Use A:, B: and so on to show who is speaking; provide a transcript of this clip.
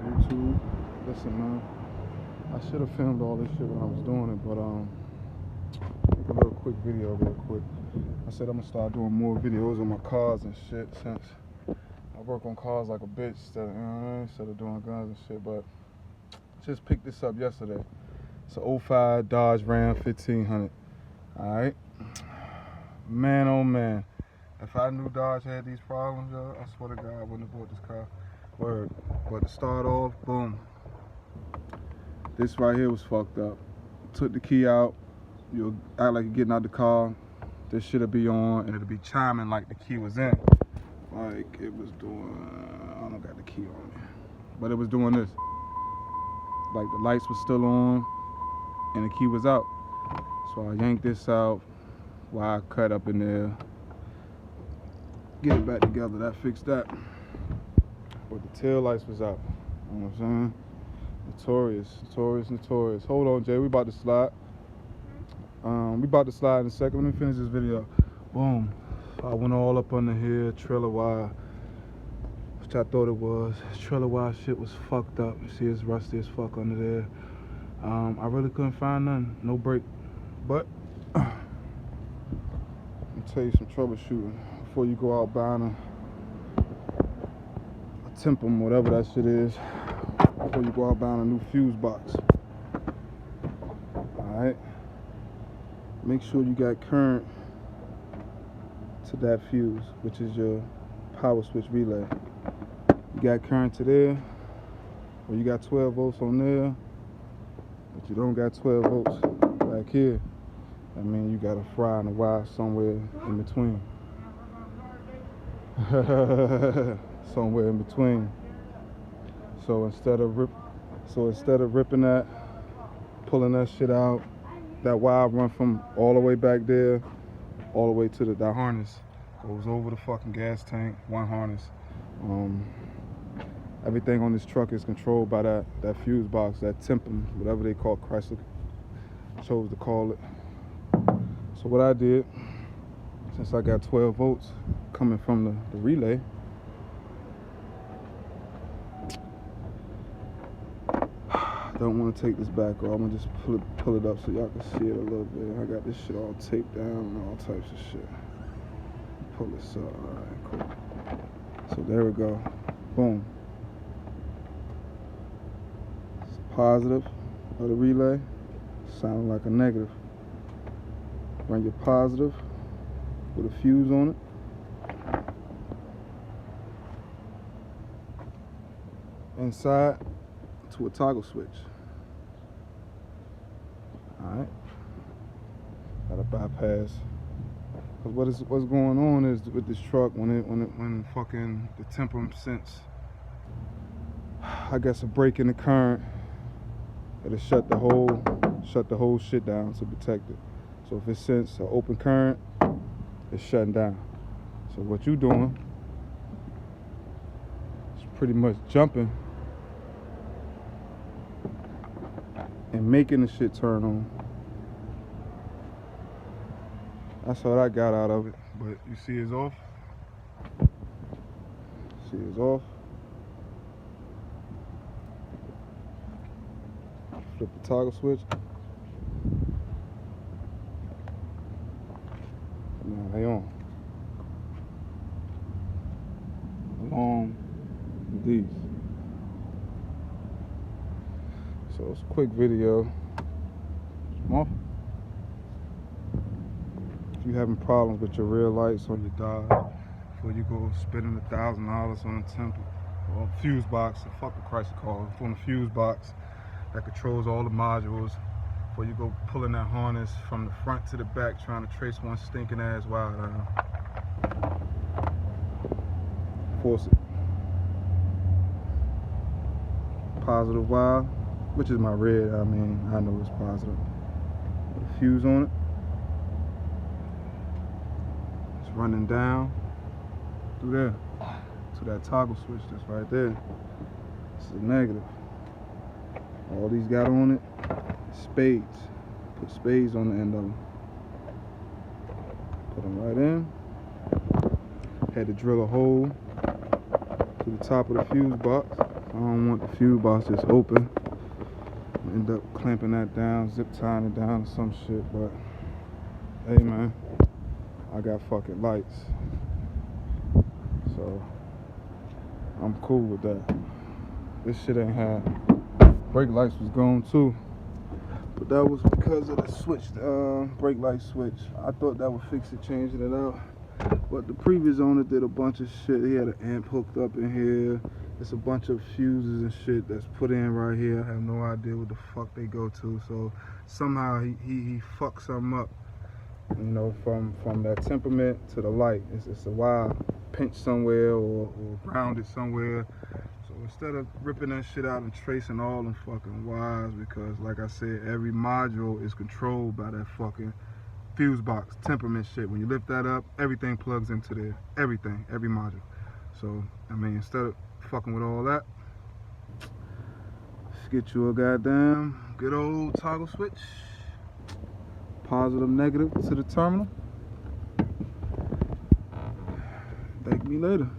A: YouTube. Listen, man, I should have filmed all this shit when I was doing it, but make a little quick video real quick. I said I'm gonna start doing more videos on my cars and shit since I work on cars like a bitch instead of doing guns and shit. But just picked this up yesterday. It's an 05 Dodge Ram 1500. All right, man, oh man. If I knew Dodge had these problems, yo, I swear to God, I wouldn't have bought this car. Word. But to start off, boom. This right here was fucked up. Took the key out. You'll act like you're getting out the car. This shit'll be on, and it'll be chiming like the key was in. Like it was doing. I don't got the key on me, but it was doing this. Like the lights was still on, and the key was out. So I yanked this out while I cut up in there. Get it back together. That fixed that. But the tail lights was out. You know what I'm saying? Notorious. Hold on, Jay. We about to slide. We about to slide in a second. Let me finish this video. Boom. I went all up under here. Trailer wire, which I thought it was. Trailer wire shit was fucked up. You see, it's rusty as fuck under there. I really couldn't find nothing. No brake. But let me tell you some troubleshooting before you go out buying a Tempum, whatever that shit is. Before you go out buying a new fuse box. Alright. Make sure you got current to that fuse, which is your power switch relay. You got current to there, or you got 12 volts on there, but you don't got 12 volts back here. I mean, you got a fry and a wire somewhere in between. Somewhere in between. So instead of ripping that, pulling that shit out, that wire run from all the way back there, all the way to that harness, goes over the fucking gas tank. One harness. Everything on this truck is controlled by that fuse box, that Tempum, whatever they call it. Chrysler chose to call it. So what I did, since I got 12 volts coming from the relay, don't want to take this back off. I'm gonna just pull it up so y'all can see it a little bit. I got this shit all taped down and all types of shit. Pull this up. Alright, cool. So there we go. Boom. It's positive of the relay. Sounding like a negative. Run your positive with a fuse on it. Inside to a toggle switch. Alright. Gotta bypass. Cause what's going on is with this truck when fucking the Tempum sense, I guess, a break in the current, it'll shut the whole shit down to protect it. So if it sense an open current, it's shutting down. So what you doing is pretty much jumping and making the shit turn on. That's what I got out of it. But you see it's off. See it's off. Flip the toggle switch. Now they on. Along with these. So it's a quick video. Come off. If you're having problems with your rear lights on your Dodge, before you go spending $1,000 on a Tempum or a fuse box, fuck the Chrysler car, on the fuse box that controls all the modules, before you go pulling that harness from the front to the back, trying to trace one stinking ass wire down. Force it. Positive wire, which is my red. I mean, I know it's positive. Put a fuse on it. It's running down through there to that toggle switch that's right there. It's a negative. All these got on it, spades. Put spades on the end of them. Put them right in. Had to drill a hole to the top of the fuse box. I don't want the fuse box just open. End up clamping that down, zip tying it down or some shit, but hey man, I got fucking lights. So I'm cool with that. This shit ain't had brake lights was gone too. But that was because of the switch, brake light switch. I thought that would fix it, changing it out. But the previous owner did a bunch of shit. He had an amp hooked up in here. It's a bunch of fuses and shit that's put in right here. I have no idea what the fuck they go to. So somehow he fucked something up. You know, from that temperament to the light. It's a wire pinched somewhere or grounded somewhere. So instead of ripping that shit out and tracing all them fucking wires, because like I said, every module is controlled by that fucking fuse box, temperament shit. When you lift that up, everything plugs into there. Everything, every module. So, I mean, instead of fucking with all that, let's get you a goddamn good old toggle switch. Positive, negative to the terminal. Thank me later.